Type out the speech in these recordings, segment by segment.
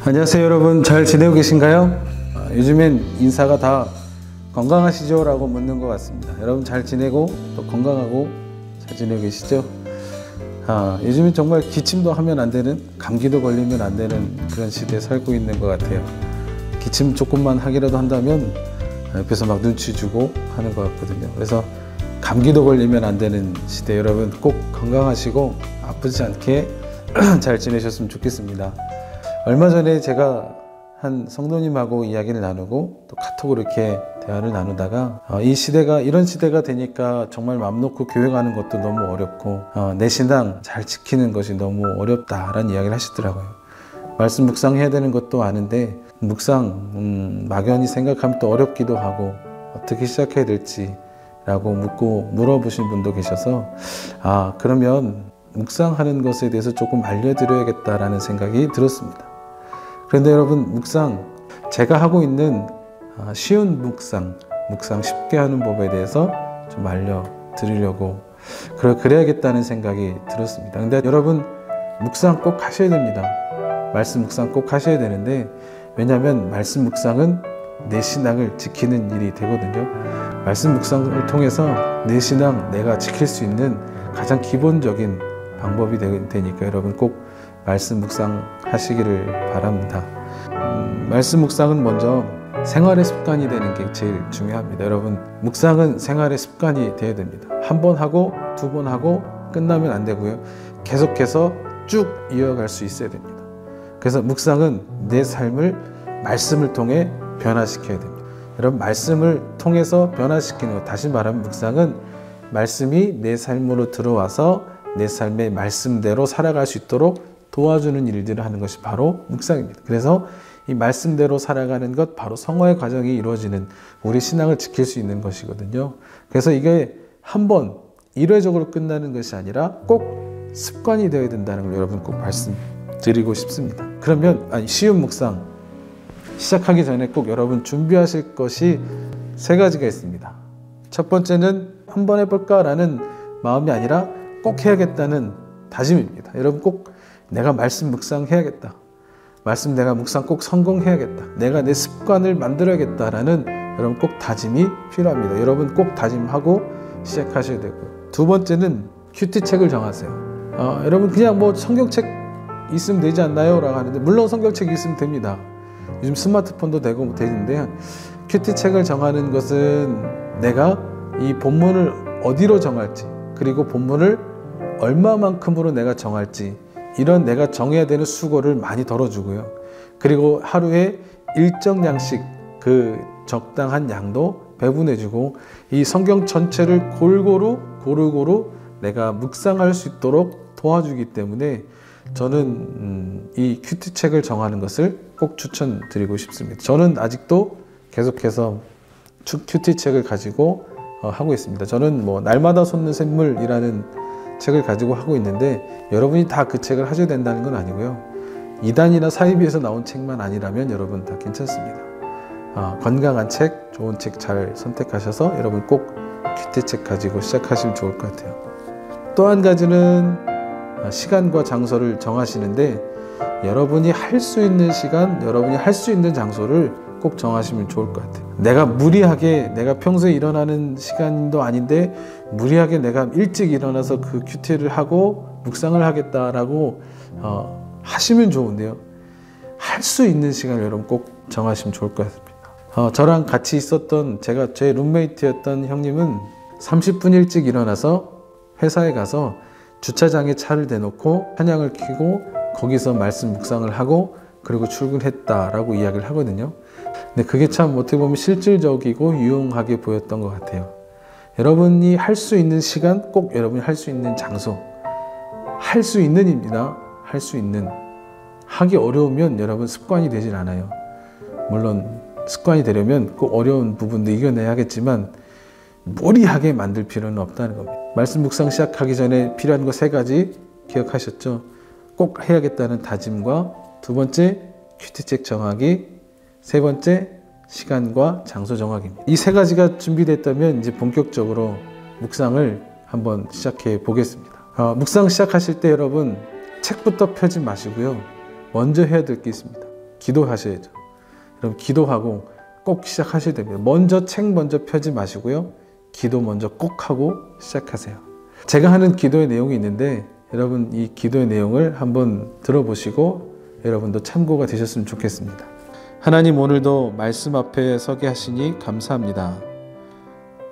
안녕하세요 여러분, 잘 지내고 계신가요? 요즘엔 인사가 다 건강하시죠? 라고 묻는 것 같습니다. 여러분 잘 지내고 또 건강하고 잘 지내고 계시죠? 요즘은 정말 기침도 하면 안 되는, 감기도 걸리면 안 되는 그런 시대에 살고 있는 것 같아요. 기침 조금만 하기라도 한다면 옆에서 막 눈치 주고 하는 것 같거든요. 그래서 감기도 걸리면 안 되는 시대, 여러분 꼭 건강하시고 아프지 않게 잘 지내셨으면 좋겠습니다. 얼마 전에 제가 한 성도님하고 이야기를 나누고 또 카톡으로 이렇게 대화를 나누다가 이 시대가 이런 시대가 되니까 정말 맘 놓고 교회 가는 것도 너무 어렵고 내 신앙 잘 지키는 것이 너무 어렵다라는 이야기를 하시더라고요. 말씀 묵상해야 되는 것도 아는데 묵상 막연히 생각하면 또 어렵기도 하고 어떻게 시작해야 될지 라고 물어보신 분도 계셔서 그러면 묵상하는 것에 대해서 조금 알려드려야겠다라는 생각이 들었습니다. 그런데 여러분, 묵상, 제가 하고 있는 쉬운 묵상 쉽게 하는 법에 대해서 좀 알려드리려고 그래야겠다는 생각이 들었습니다. 근데 여러분, 묵상 꼭 하셔야 됩니다. 말씀 묵상 꼭 하셔야 되는데, 왜냐하면 말씀 묵상은 내 신앙을 지키는 일이 되거든요. 말씀 묵상을 통해서 내 신앙, 내가 지킬 수 있는 가장 기본적인 방법이 되니까 여러분 꼭 말씀 묵상 하시기를 바랍니다. 말씀 묵상은 먼저 생활의 습관이 되는 게 제일 중요합니다. 여러분, 묵상은 생활의 습관이 되어야 됩니다. 한 번 하고 두 번 하고 끝나면 안 되고요. 계속해서 쭉 이어갈 수 있어야 됩니다. 그래서 묵상은 내 삶을 말씀을 통해 변화시켜야 됩니다. 여러분, 말씀을 통해서 변화시키는 것, 다시 말하면 묵상은 말씀이 내 삶으로 들어와서 내 삶의 말씀대로 살아갈 수 있도록 도와주는 일들을 하는 것이 바로 묵상입니다. 그래서 이 말씀대로 살아가는 것, 바로 성화의 과정이 이루어지는, 우리 신앙을 지킬 수 있는 것이거든요. 그래서 이게 한번 일회적으로 끝나는 것이 아니라 꼭 습관이 되어야 된다는 걸 여러분 꼭 말씀드리고 싶습니다. 그러면 쉬운 묵상 시작하기 전에 꼭 여러분 준비하실 것이 세 가지가 있습니다. 첫 번째는 한번 해볼까라는 마음이 아니라 꼭 해야겠다는 다짐입니다. 여러분 꼭 내가 말씀 묵상 해야겠다. 내가 묵상 꼭 성공해야겠다. 내가 내 습관을 만들어야겠다라는 여러분 꼭 다짐이 필요합니다. 여러분 꼭 다짐하고 시작하셔야 되고요. 두 번째는 큐티책을 정하세요. 여러분 그냥 뭐 성경책 있으면 되지 않나요? 라고 하는데 물론 성경책이 있으면 됩니다. 요즘 스마트폰도 되는데 큐티책을 정하는 것은 내가 이 본문을 어디로 정할지, 그리고 본문을 얼마만큼으로 내가 정할지, 이런 내가 정해야 되는 수고를 많이 덜어주고요. 그리고 하루에 일정량씩 그 적당한 양도 배분해주고 이 성경 전체를 고루고루 내가 묵상할 수 있도록 도와주기 때문에 저는 이 큐티책을 정하는 것을 꼭 추천드리고 싶습니다. 저는 아직도 계속해서 큐티책을 가지고 하고 있습니다. 저는 뭐 날마다 솟는 샘물이라는 책을 가지고 하고 있는데, 여러분이 다 그 책을 하셔야 된다는 건 아니고요. 2단이나 사이비에서 나온 책만 아니라면 여러분 다 괜찮습니다. 건강한 책, 좋은 책 잘 선택하셔서 여러분 꼭 큐티책 가지고 시작하시면 좋을 것 같아요. 또 한 가지는 시간과 장소를 정하시는데, 여러분이 할 수 있는 시간, 여러분이 할 수 있는 장소를 꼭 정하시면 좋을 것 같아요. 내가 평소에 일어나는 시간도 아닌데 무리하게 내가 일찍 일어나서 그 큐티를 하고 묵상을 하겠다라고 하시면 좋은데요. 할 수 있는 시간을 여러분 꼭 정하시면 좋을 것 같습니다. 저랑 같이 있었던 제 룸메이트였던 형님은 30분 일찍 일어나서 회사에 가서 주차장에 차를 대놓고 찬양을 켜고 거기서 말씀 묵상을 하고 그리고 출근했다라고 이야기를 하거든요. 근데 그게 참 어떻게 보면 실질적이고 유용하게 보였던 것 같아요. 여러분이 할 수 있는 시간, 꼭 여러분이 할 수 있는 장소, 할 수 있는입니다. 할 수 있는. 하기 어려우면 여러분 습관이 되질 않아요. 물론 습관이 되려면 꼭 어려운 부분도 이겨내야겠지만 무리하게 만들 필요는 없다는 겁니다. 말씀 묵상 시작하기 전에 필요한 거 3가지 기억하셨죠? 꼭 해야겠다는 다짐과, 두 번째 큐티책 정하기, 세 번째 시간과 장소 정하기입니다. 이 3가지가 준비됐다면 이제 본격적으로 묵상을 한번 시작해 보겠습니다. 묵상 시작하실 때 여러분 책부터 펴지 마시고요. 먼저 해야 될 게 있습니다. 기도하셔야죠. 여러분 기도하고 꼭 시작하셔야 됩니다. 먼저 책 먼저 펴지 마시고요. 기도 먼저 꼭 하고 시작하세요. 제가 하는 기도의 내용이 있는데 여러분 이 기도의 내용을 한번 들어보시고 여러분도 참고가 되셨으면 좋겠습니다. 하나님, 오늘도 말씀 앞에 서게 하시니 감사합니다.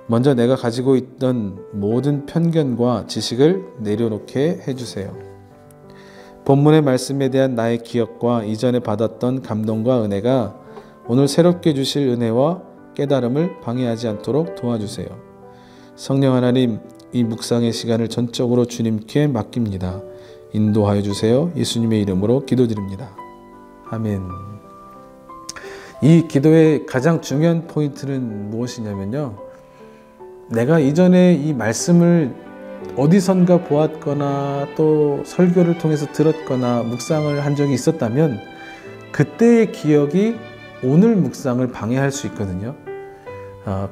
먼저 내가 가지고 있던 모든 편견과 지식을 내려놓게 해주세요. 본문의 말씀에 대한 나의 기억과 이전에 받았던 감동과 은혜가 오늘 새롭게 주실 은혜와 깨달음을 방해하지 않도록 도와주세요. 성령 하나님, 이 묵상의 시간을 전적으로 주님께 맡깁니다. 인도하여 주세요. 예수님의 이름으로 기도드립니다. 아멘. 이 기도의 가장 중요한 포인트는 무엇이냐면요, 내가 이전에 이 말씀을 어디선가 보았거나 또 설교를 통해서 들었거나 묵상을 한 적이 있었다면 그때의 기억이 오늘 묵상을 방해할 수 있거든요.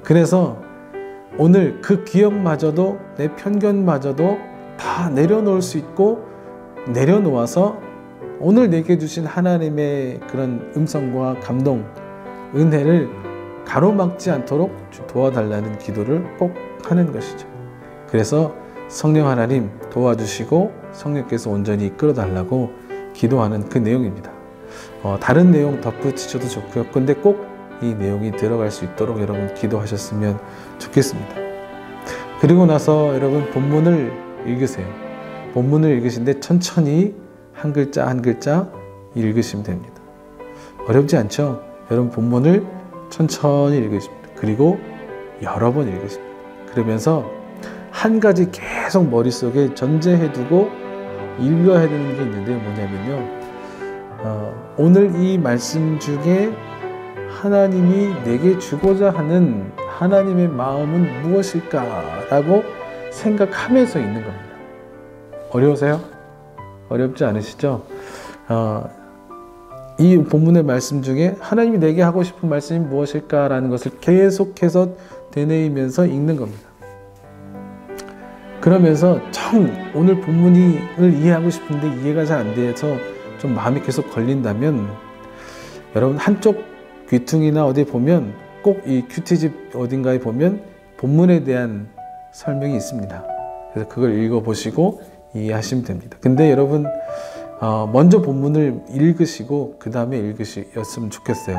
그래서 오늘 그 기억마저도 내 편견마저도 다 내려놓을 수 있고 내려놓아서 오늘 내게 주신 하나님의 그런 음성과 감동, 은혜를 가로막지 않도록 도와달라는 기도를 꼭 하는 것이죠. 그래서 성령 하나님 도와주시고 성령께서 온전히 이끌어달라고 기도하는 그 내용입니다. 다른 내용 덧붙이셔도 좋고요. 근데 꼭 이 내용이 들어갈 수 있도록 여러분 기도하셨으면 좋겠습니다. 그리고 나서 여러분 본문을 읽으세요. 본문을 읽으신데 천천히 한 글자 한 글자 읽으시면 됩니다. 어렵지 않죠? 여러분 본문을 천천히 읽으십니다. 그리고 여러 번 읽으십니다. 그러면서 한 가지 계속 머릿속에 전제해두고 읽어야 되는 게 있는데 뭐냐면요, 오늘 이 말씀 중에 하나님이 내게 주고자 하는 하나님의 마음은 무엇일까라고 생각하면서 있는 겁니다. 어려우세요? 어렵지 않으시죠? 이 본문의 말씀 중에 하나님이 내게 하고 싶은 말씀이 무엇일까라는 것을 계속해서 되뇌이면서 읽는 겁니다. 그러면서 참 오늘 본문을 이해하고 싶은데 이해가 잘 안 돼서 좀 마음이 계속 걸린다면 여러분 한쪽 귀퉁이나 어디 보면 꼭 이 큐티집 어딘가에 보면 본문에 대한 설명이 있습니다. 그래서 그걸 읽어보시고 이해하시면 됩니다. 근데 여러분 먼저 본문을 읽으시고 그 다음에 읽으셨으면 좋겠어요.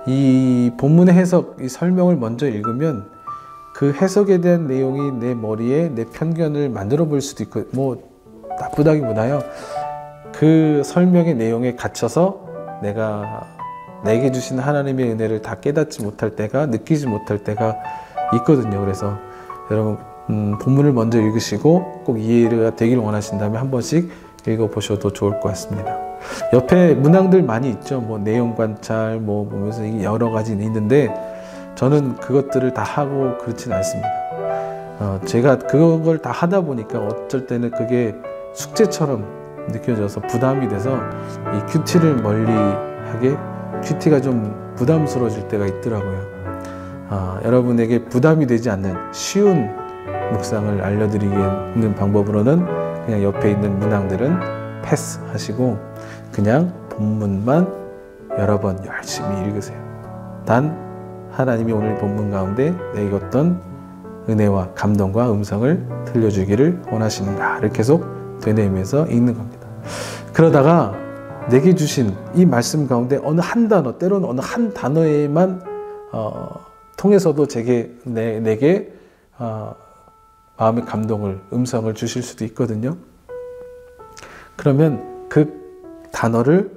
이 본문의 해석, 이 설명을 먼저 읽으면 그 해석에 대한 내용이 내 머리에 내 편견을 만들어 볼 수도 있고, 뭐 나쁘다기보다요, 그 설명의 내용에 갇혀서 내게 주신 하나님의 은혜를 다 깨닫지 못할 때가, 느끼지 못할 때가 있거든요. 그래서 여러분 본문을 먼저 읽으시고 꼭 이해가 되기를 원하신다면 한 번씩 읽어보셔도 좋을 것 같습니다. 옆에 문항들 많이 있죠. 뭐 내용 관찰 뭐 보면서 여러 가지 있는데 저는 그것들을 다 하고 그렇진 않습니다. 제가 그걸 다 하다 보니까 어쩔 때는 그게 숙제처럼 느껴져서 부담이 돼서 이 큐티를 멀리하게, 큐티가 좀 부담스러워질 때가 있더라고요. 여러분에게 부담이 되지 않는 쉬운 묵상을 알려드리는 방법으로는 그냥 옆에 있는 문항들은 패스하시고 그냥 본문만 여러 번 열심히 읽으세요. 단 하나님이 오늘 본문 가운데 내게 어떤 은혜와 감동과 음성을 들려주기를 원하시는가를 계속 되뇌이면서 읽는 겁니다. 그러다가 내게 주신 이 말씀 가운데 어느 한 단어, 때로는 어느 한 단어에만 통해서도 내게 마음의 감동을, 음성을 주실 수도 있거든요. 그러면 그 단어를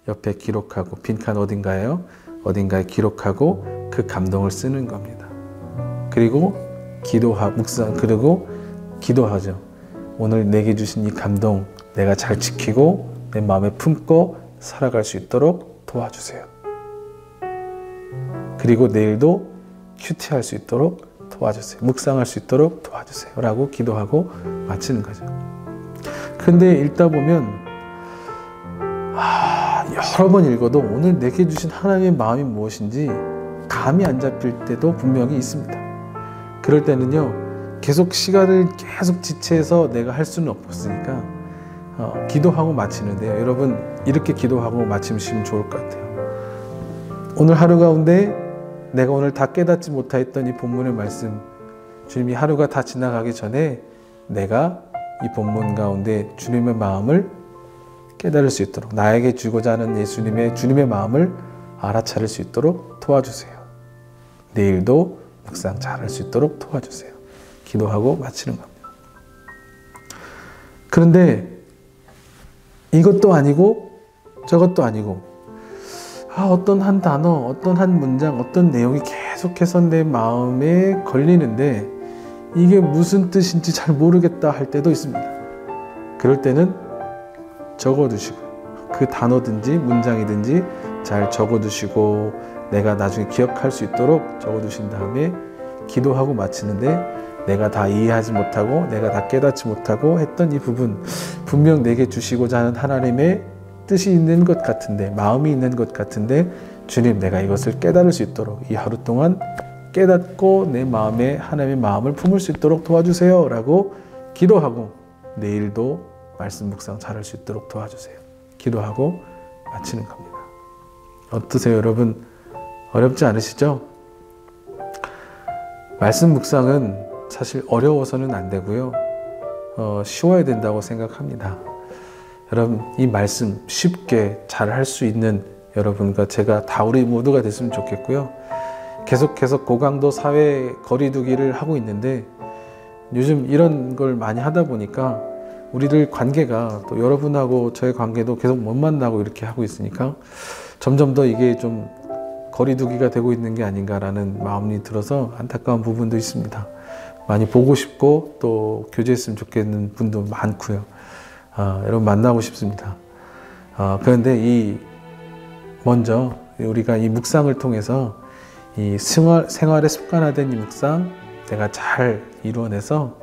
옆에 기록하고, 빈칸 어딘가에 기록하고 그 감동을 쓰는 겁니다. 그리고 그리고 기도하죠. 오늘 내게 주신 이 감동 내가 잘 지키고 내 마음에 품고 살아갈 수 있도록 도와주세요. 그리고 내일도 큐티할 수 있도록 도와주세요. 묵상할 수 있도록 도와주세요. 라고 기도하고 마치는 거죠. 근데 읽다 보면 여러 번 읽어도 오늘 내게 주신 하나님의 마음이 무엇인지 감이 안 잡힐 때도 분명히 있습니다. 그럴 때는요, 계속 시간을 계속 지체해서 내가 할 수는 없으니까 기도하고 마치는데요. 여러분 이렇게 기도하고 마치시면 좋을 것 같아요. 오늘 하루 가운데 내가 오늘 다 깨닫지 못했던 이 본문의 말씀, 주님이 하루가 다 지나가기 전에 내가 이 본문 가운데 주님의 마음을 깨달을 수 있도록, 나에게 주고자 하는 주님의 마음을 알아차릴 수 있도록 도와주세요. 내일도 묵상 잘할 수 있도록 도와주세요. 기도하고 마치는 겁니다. 그런데 이것도 아니고 저것도 아니고, 어떤 한 단어, 어떤 한 문장, 어떤 내용이 계속해서 내 마음에 걸리는데 이게 무슨 뜻인지 잘 모르겠다 할 때도 있습니다. 그럴 때는 적어두시고, 그 단어든지 문장이든지 잘 적어두시고 내가 나중에 기억할 수 있도록 적어두신 다음에 기도하고 마치는데, 내가 다 이해하지 못하고 내가 다 깨닫지 못하고 했던 이 부분, 분명 내게 주시고자 하는 하나님의 뜻이 있는 것 같은데, 마음이 있는 것 같은데, 주님 내가 이것을 깨달을 수 있도록 이 하루 동안 깨닫고 내 마음에 하나님의 마음을 품을 수 있도록 도와주세요 라고 기도하고, 내일도 말씀 묵상 잘할 수 있도록 도와주세요. 기도하고 마치는 겁니다. 어떠세요 여러분? 어렵지 않으시죠? 말씀 묵상은 사실 어려워서는 안 되고요. 쉬워야 된다고 생각합니다. 여러분, 이 말씀 쉽게 잘 할 수 있는 여러분과 제가 다 우리 모두가 됐으면 좋겠고요. 계속해서 고강도 사회 거리두기를 하고 있는데, 요즘 이런 걸 많이 하다 보니까 우리들 관계가, 또 여러분하고 저의 관계도 계속 못 만나고 이렇게 하고 있으니까 점점 더 이게 좀 거리두기가 되고 있는 게 아닌가라는 마음이 들어서 안타까운 부분도 있습니다. 많이 보고 싶고 또 교제했으면 좋겠는 분도 많고요. 여러분 만나고 싶습니다. 그런데 먼저 우리가 이 묵상을 통해서 이 생활에 습관화된 이 묵상 내가 잘 이루어내서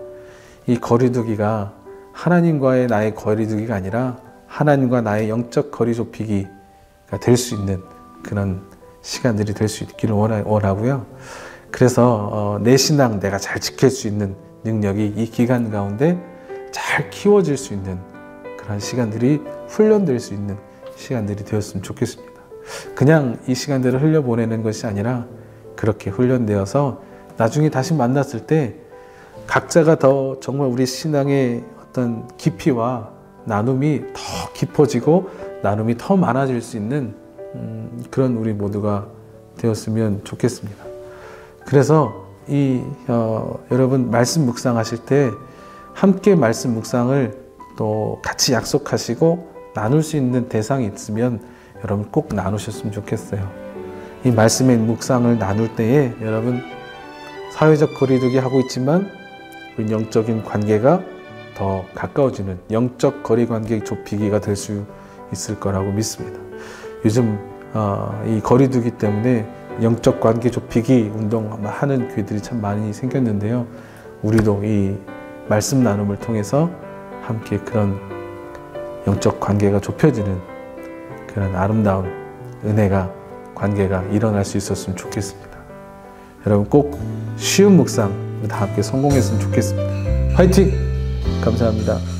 이 거리두기가 하나님과의 나의 거리두기가 아니라 하나님과 나의 영적 거리 좁히기가 될 수 있는 그런 시간들이 될 수 있기를 원하고요. 그래서 내 신앙 내가 잘 지킬 수 있는 능력이 이 기간 가운데 잘 키워질 수 있는 그런 시간들이 훈련될 수 있는 시간들이 되었으면 좋겠습니다. 그냥 이 시간들을 흘려보내는 것이 아니라 그렇게 훈련되어서 나중에 다시 만났을 때 각자가 더 정말 우리 신앙의 어떤 깊이와 나눔이 더 깊어지고 나눔이 더 많아질 수 있는 그런 우리 모두가 되었으면 좋겠습니다. 그래서 여러분 말씀 묵상하실 때 함께 말씀 묵상을 또 같이 약속하시고 나눌 수 있는 대상이 있으면 여러분 꼭 나누셨으면 좋겠어요. 이 말씀의 묵상을 나눌 때에 여러분 사회적 거리두기 하고 있지만 우리 영적인 관계가 더 가까워지는 영적 거리 관계 좁히기가 될 수 있을 거라고 믿습니다. 요즘 이 거리두기 때문에 영적 관계 좁히기 운동 하는 교회들이 참 많이 생겼는데요. 우리도 이 말씀 나눔을 통해서 함께 그런 영적 관계가 좁혀지는 그런 아름다운 은혜가 관계가 일어날 수 있었으면 좋겠습니다. 여러분 꼭 쉬운 묵상 다 함께 성공했으면 좋겠습니다. 화이팅! 감사합니다.